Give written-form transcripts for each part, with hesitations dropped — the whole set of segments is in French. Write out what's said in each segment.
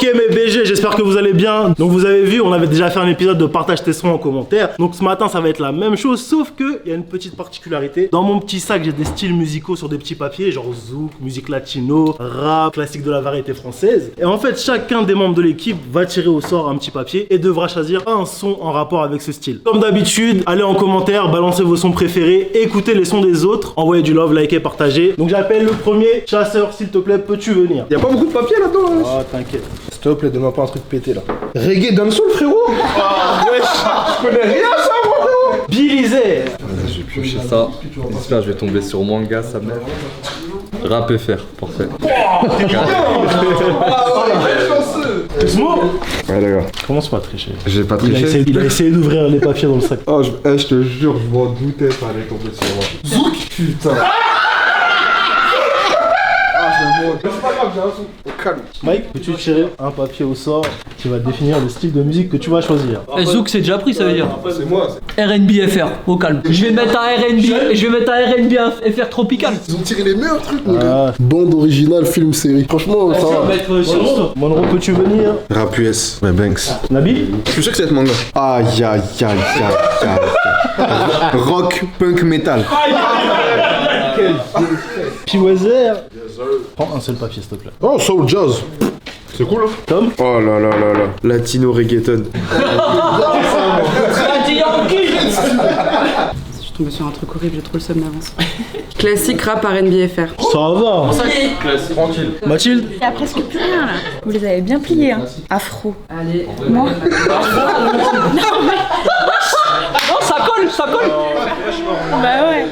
Ok mes BG, j'espère que vous allez bien. Donc vous avez vu, on avait déjà fait un épisode de partage tes sons en commentaire. Donc ce matin ça va être la même chose, sauf que il y a une petite particularité. Dans mon petit sac j'ai des styles musicaux sur des petits papiers, genre zouk, musique latino, rap, classique de la variété française. Et en fait chacun des membres de l'équipe va tirer au sort un petit papier et devra choisir un son en rapport avec ce style. Comme d'habitude, allez en commentaire, balancez vos sons préférés, écoutez les sons des autres, envoyez du love, likez, partagez. Donc j'appelle le premier. Chasseur, s'il te plaît, peux-tu venir? Y'a pas beaucoup de papier là-dedans là. Ah, t'inquiète. S'il te plaît, donne-moi pas un truc pété là. Reggae dancehall frérot. Wesh, je connais rien ça moi frérot. Bilizé. Je vais piocher ça. J'espère que je vais tomber sur manga, sa mère. Rap FR, parfait. Osmo. Ouais d'accord. Commence pas à tricher. J'ai pas triché. Il a essayé d'ouvrir les papiers dans le sac. Oh, je te jure, je m'en doutais, ça allait tomber sur moi. Zouk. Putain. C'est pas grave, j'ai un son. Au calme. Mike, peux-tu tirer un papier au sort qui va définir le style de musique que tu vas choisir? Zouk c'est déjà pris, ça veut dire. C'est moi. R&B FR, au calme. Je vais mettre un R&B et je vais mettre un R&B FR tropical. Ils ont tiré les meilleurs trucs, mon gars. Bande originale, film, série. Franchement, ça va. Monroe, peux-tu venir? Rap US, ouais, Banks. Nabil? Je suis sûr que c'est être manga. Aïe, aïe, aïe, aïe, aïe. Rock, punk, metal. Puis Wezer. Prends un seul papier, s'il te plaît. Oh, soul jazz. C'est cool, hein. Tom? Oh là là là là. Latino reggaeton. Je suis tombée sur un truc horrible, j'ai trop le seum d'avance. Classique rap R&B FR. Ça va. Classique, tranquille. Mathilde? Il y a presque plus rien là. Vous les avez bien pliés, hein. Afro. Allez. Moi. Non, ça colle. Bah ouais.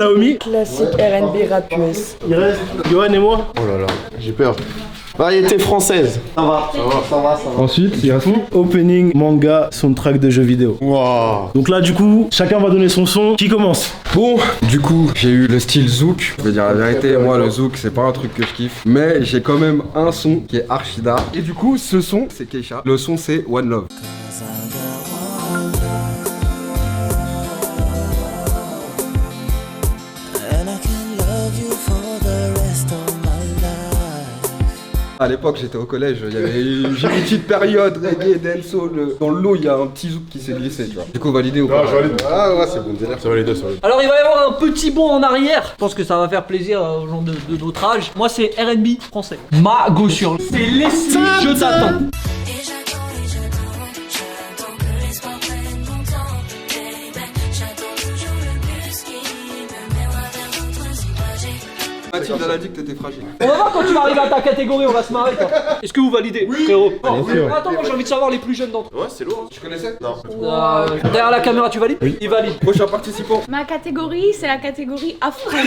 Naomi? Classique R&B rap US. Il reste Johan et moi? Oh là là, j'ai peur. Variété française. Ça va. Ensuite, il y a un son. Opening, manga, soundtrack de jeux vidéo. Waouh. Donc là, du coup, chacun va donner son son. Qui commence? Bon, du coup, j'ai eu le style zouk. Je vais dire la vérité, moi le zouk, c'est pas un truc que je kiffe. Mais j'ai quand même un son qui est archida. Et du coup, ce son, c'est Keisha. Le son, c'est One Love. À l'époque, j'étais au collège, j'ai eu une petite période reggae, dancehall. Dans le lot, il y a un petit zouk qui s'est glissé, tu vois. Du coup, validé ou pas? Je valide. Ah ouais, c'est bon délire. C'est validé, c'est validé. Alors il va y avoir un petit bond en arrière. Je pense que ça va faire plaisir aux gens de notre âge. Moi c'est R&B français. Ma gossure. C'est Leslie, je t'attends. Mathilde, elle a dit que t'étais fragile. On va voir quand tu vas arriver à ta catégorie, on va se marrer toi. Est-ce que vous validez, frérot? Attends, moi j'ai envie de savoir les plus jeunes d'entre eux. Ouais, c'est lourd. Tu connaissais? Non. Derrière la caméra, tu valides? Oui. Il valide. Prochain participant. Ma catégorie, c'est la catégorie afro. Oui,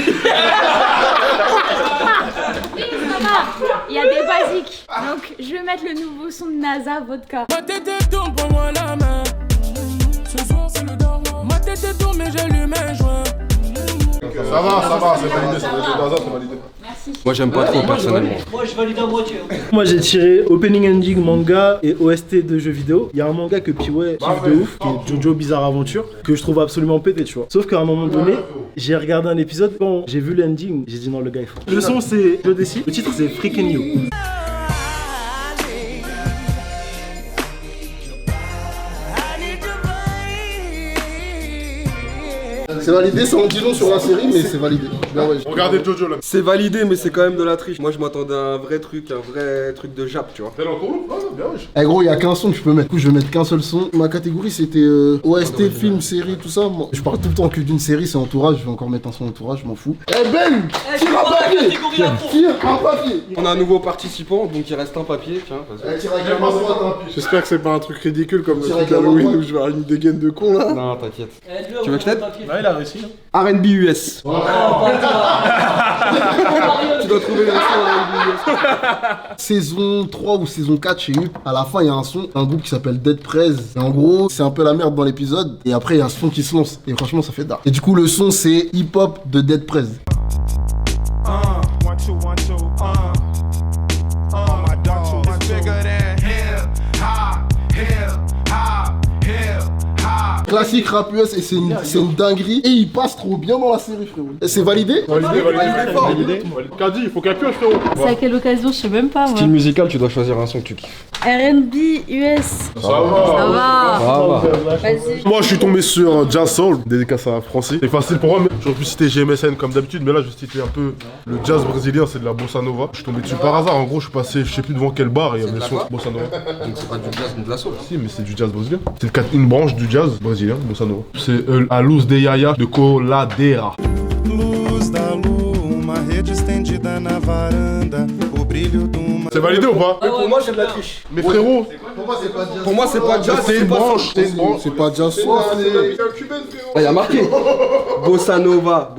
ça va. Il y a des basiques. Donc, je vais mettre le nouveau son de NASA, Vodka. Ma tête tourne pour moi la main. Ce soir c'est le daron. Ma tête tourne mais j'allume un joint. Ça va, c'est validé, c'est validé. Merci. Moi, j'aime pas trop personnellement. Moi je valide à moitié. Moi j'ai tiré opening ending manga et OST de jeux vidéo. Il y a un manga que Piway kiffe de ouf, qui est Jojo Bizarre Aventure, que je trouve absolument pété, tu vois. Sauf qu'à un moment donné, j'ai regardé un épisode, quand j'ai vu l'ending, j'ai dit non, le gars est fort. Le son c'est Joe Desi, le titre c'est Freaking You. C'est validé, ça en dit long sur la série, mais c'est validé. Ben ouais, regardez Jojo là. C'est validé, mais c'est quand même de la triche. Moi, je m'attendais à un vrai truc de Jap, tu vois. T'es là encore? Bien wesh. Eh gros, il y a qu'un son que je peux mettre. Du coup, je vais mettre qu'un seul son. Ma catégorie c'était OST, film, série, tout ça. Moi, je parle tout le temps que d'une série, c'est entourage. Je vais encore mettre un son entourage, je m'en fous. Eh Ben, tire un papier. Tire un papier. On a un nouveau participant, donc il reste un papier. Tiens, vas-y. Tire avec la main droite, hein. J'espère que c'est pas un truc ridicule comme le Tire truc avec la main Halloween droite. où je vais avoir une dégaine de con là. Non, t'inquiète. Tu veux que je t'aide? Ouais, il a réussi. R&B US. Tu dois trouver les sons R&B US. Saison 3 ou saison 4 chez Up, à la fin il y a un son, un groupe qui s'appelle Dead Prez. Et en gros, c'est un peu la merde dans l'épisode. Et après, il y a un son qui se lance. Et franchement, ça fait dark. Et du coup, le son, c'est Hip Hop de Dead Prez. classique rap US et c'est une dinguerie. Et il passe trop bien dans la série, frérot. Et c'est validé? Validé. Caddy, il faut qu'elle pioche, frérot. C'est à quelle occasion? Je sais même pas, moi. Style musical, tu dois choisir un son que tu kiffes. R&B, US. Ça va. Vas-y. Moi, je suis tombé sur Jazz Soul, dédicace à Francis. C'est facile pour moi, mais j'aurais pu citer GMSN comme d'habitude, mais là, je citais un peu le jazz brésilien, c'est de la bossa nova. Je suis tombé dessus par hasard. En gros, je suis passé, je sais plus devant quel bar et il y avait le son bossa nova. Donc c'est pas du jazz ni de la soul. Si, mais c'est du jazz brésilien. C'est une branche du jazz brésilien, bossa nova. C'est A Luz de Yaya de Coladeira. Luz da lua, rede estendida na varanda, o brilho de uma. C'est validé ou pas? Pour moi, c'est de la triche. Mais frérot, Pour moi, c'est pas jazz. c'est une branche. C'est une branche. C'est pas Jazz Soul, C'est un cubain, frérot. Il y a marqué bossa nova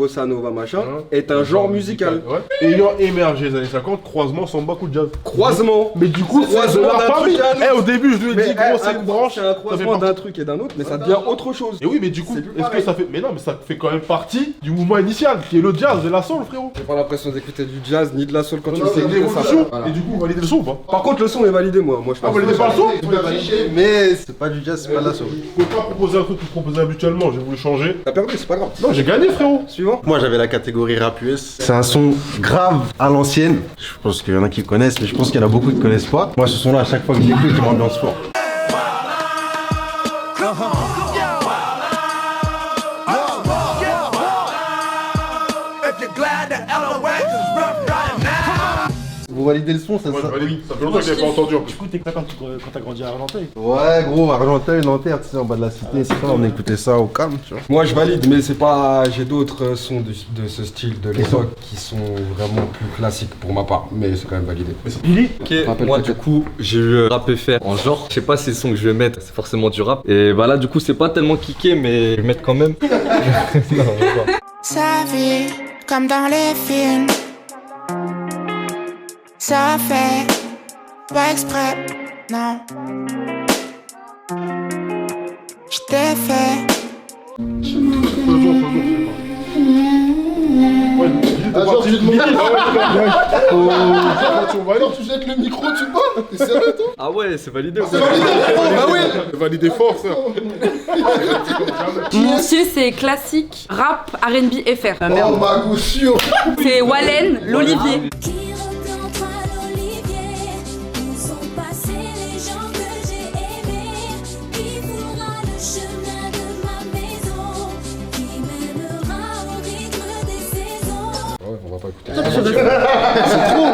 machin, est un genre musical. Ouais. Ayant émergé les années 50, croisement, samba, coup de jazz. Croisement. Mais du coup, c'est de Croisement la d'un famille. truc à un autre. Au début, je lui ai Mais dit, gros, c'est une branche. C'est un Ça fait croisement partie. d'un truc et d'un autre, mais ça devient autre chose. Et oui, mais du coup, C'est plus est-ce que pareil. ça fait. Mais non, mais ça fait quand même partie du mouvement initial, qui est le jazz et la soul, frérot. J'ai pas l'impression d'écouter du jazz ni de la soul quand tu C'est sais une écouter ça. évolution. Voilà. Et du coup, valider le son ou pas? Par contre, le son est validé, moi. Moi, je Ah, pense. validez pas le son? Mais c'est pas du jazz, c'est pas de la soul. Je peux pas proposer un truc que je proposais habituellement, j'ai voulu changer. T'as perdu, c'est pas grave. Non, j'ai gagné, frérot. Suivant. Moi j'avais la catégorie rap US. C'est un son grave à l'ancienne. Je pense qu'il y en a qui connaissent, mais je pense qu'il y en a beaucoup qui connaissent pas. Moi ce son là, à chaque fois que je l'écoute, je m'ambiance fort. Vous validez le son, ça Moi, je valide. Ça fait longtemps que je l'ai pas entendu en plus. Du coup, t'es quand t'as grandi à Argenteuil. Ouais gros, Argenteuil, Nanterre, tu sais, en bas de la cité, c'est ça, on écoutait ça au calme, tu vois. Moi, je valide, mais c'est pas. J'ai d'autres sons de ce style de l'époque qui sont vraiment plus classiques pour ma part, mais c'est quand même validé. Billy. Ok, moi du coup j'ai eu rap FR en genre, je sais pas si le son que je vais mettre c'est forcément du rap. Et bah là du coup c'est pas tellement kické mais je vais mettre quand même. Non, Ça vit comme dans les films. Ça fait pas exprès, non. Je t'ai fait. Ah, genre, tu demandes. Alors, tu jettes le micro, tu parles. T'es sérieux, toi? Ah ouais c'est validé. C'est validé. Ah oui. Validé fort, ça. Mon style, c'est classique, rap, R&B, FR. Oh, ma gossure. C'est Wallen, l'Olivier. Ouais, on va pas écouter. C'est trop.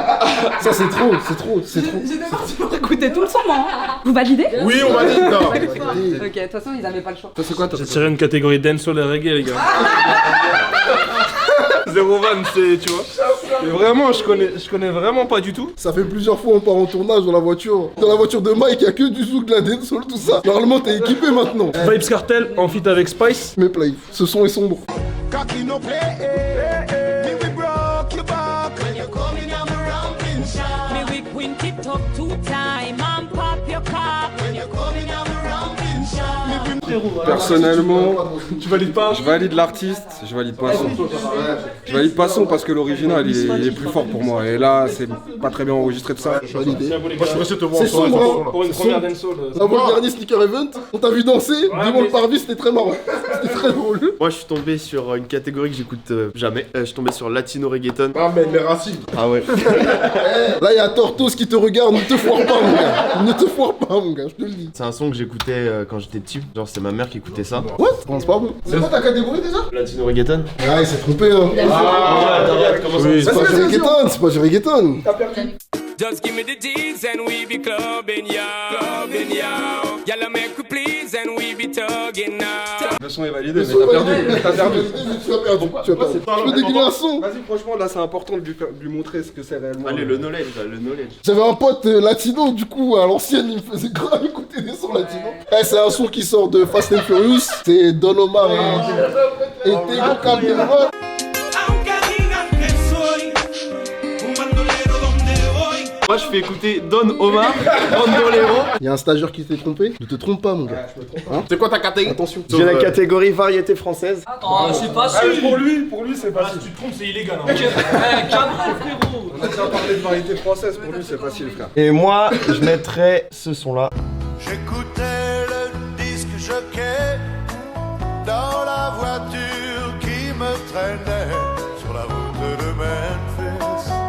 Ça, c'est trop. J'ai écouté tout le son, moi. Vous validez? Oui, on valide, non. Ok, de toute façon, ils avaient pas le choix. Toi, c'est quoi toi? J'ai tiré une catégorie dancehall et reggae, les gars. Zéro van, c'est, tu vois. Et vraiment, je connais vraiment pas du tout. Ça fait plusieurs fois on part en tournage dans la voiture. Dans la voiture de Mike, il y a que du zouk, de la dancehall, tout ça. Normalement, t'es équipé maintenant. Vibes Cartel en feat avec Spice. Mais play, ce son est sombre. Personnellement, Tu valides pas? je valide l'artiste, je valide pas son. Je valide pas son parce que l'original il est plus fort pour moi. Et là, c'est pas très bien enregistré tout ça. Validé. Moi, je suis resté te voir C'est sur sombre, la hein. Pour une première dancehall. Avant le dernier sneaker event, on t'a vu danser, devant le parvis, c'était très marrant. C'était très drôle. Moi je suis tombé sur une catégorie que j'écoute jamais. Je suis tombé sur Latino Reggaeton. Ah, mais les racines. Ah ouais. Là, il y a Tortos qui te regarde, ne te foire pas, mon gars. Ne te foire pas, mon gars, je te le dis. C'est un son que j'écoutais quand j'étais petit. Genre c'est ma mère qui écoutait ça. What? Non, c'est pas bon. C'est quoi ta catégorie déjà? Latino Reggaeton. Ah, il s'est trompé, hein. C'est pas du reggaeton, c'est pas du reggaeton. Just give me the D's and we be clubbing, yo. Clubbing, yo. Y'all make we please and we be tugging now. Le son est validé, mais t'as perdu. T'as perdu. Tu as perdu. Tu as perdu. Je peux déguiler un son. Vas-y, franchement, là, c'est important de lui montrer ce que c'est réellement. Allez, le knowledge, là, le knowledge. J'avais un pote latino, du coup, à l'ancienne, il me faisait grave écouter des sons latinos. C'est un son qui sort de Fast and Furious. C'est Don Omar et Tego Calderón. Moi je fais écouter Don Omar, Bandolero. Il y a un stagiaire qui s'est trompé. Ne te trompe pas, mon gars. C'est quoi ta catégorie? Attention. J'ai la catégorie variété française. Oh, c'est facile. Pour lui, c'est facile. Si tu te trompes, c'est illégal. Cabrel, frérot. On a déjà parlé de variété française, pour lui, c'est facile, frère. Et moi je mettrais ce son là. J'écoutais le disque jockey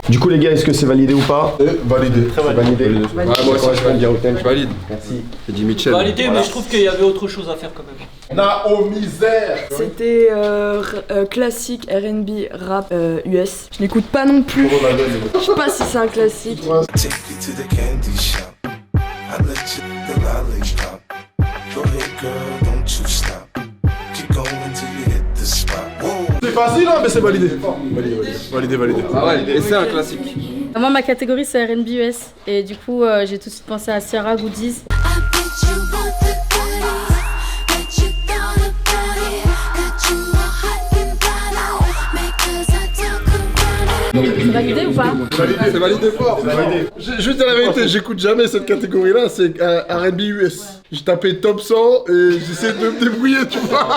Du coup les gars, est-ce que c'est validé ou pas? Validé. Très validé. Ouais, moi aussi je valide. Merci. J'ai dit Mitchell. Validé, mais je trouve qu'il y avait autre chose à faire quand même. Naomi Misère. C'était classique R&B rap US. Je n'écoute pas non plus. Je sais pas si c'est un classique. C'est facile hein, mais c'est validé. Validé. Ah ouais, et c'est un classique. Moi, ma catégorie, c'est R&B US. Et du coup, j'ai tout de suite pensé à Sierra Goodies. C'est validé ou pas? C'est validé fort. Je vais te dire la vérité, j'écoute jamais cette catégorie-là, c'est R&B US. J'ai tapé top 100 et j'essaie de me débrouiller, tu vois.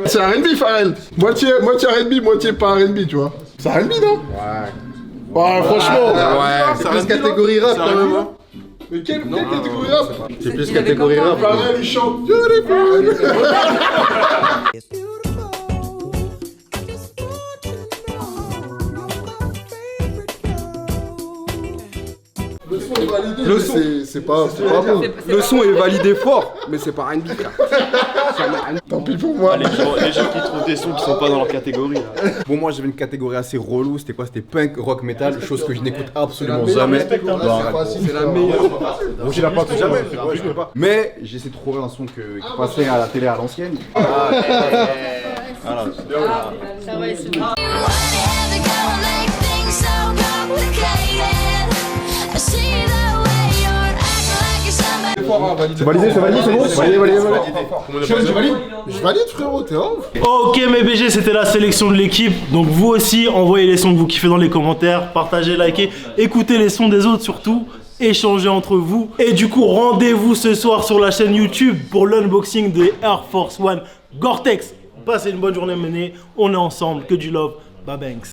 C'est R&B, Pharrell. Moitié R&B, moitié pas R&B, tu vois. C'est R&B, non? Ouais, franchement. C'est plus catégorie rap quand même. Hein. Mais quelle catégorie rap? C'est plus catégorie rap. Pharrell, il chante Beautiful. Le son, c'est pas bon. le son est validé fort, mais c'est pas R&B frère. Tant pis pour moi. Les gens qui trouvent des sons qui sont pas dans leur catégorie là. Bon, moi j'avais une catégorie assez relou, c'était quoi? C'était punk, rock, metal, chose que je n'écoute absolument jamais. C'est la meilleure. Moi je l'ai pas tout jamais. Je peux pas. Mais j'essaie de trouver un son qui passait à la télé à l'ancienne. Ça va, c'est bon. C'est validé, c'est bon? Validé. Je valide, frérot, t'es ouf. Ok mes BG, c'était la sélection de l'équipe. Donc vous aussi, envoyez les sons que vous kiffez dans les commentaires, partagez, likez, écoutez les sons des autres surtout, échangez entre vous. Et du coup, rendez-vous ce soir sur la chaîne YouTube pour l'unboxing des Air Force One Gore-Tex. Passez une bonne journée menée, on est ensemble, que du love, bye banks.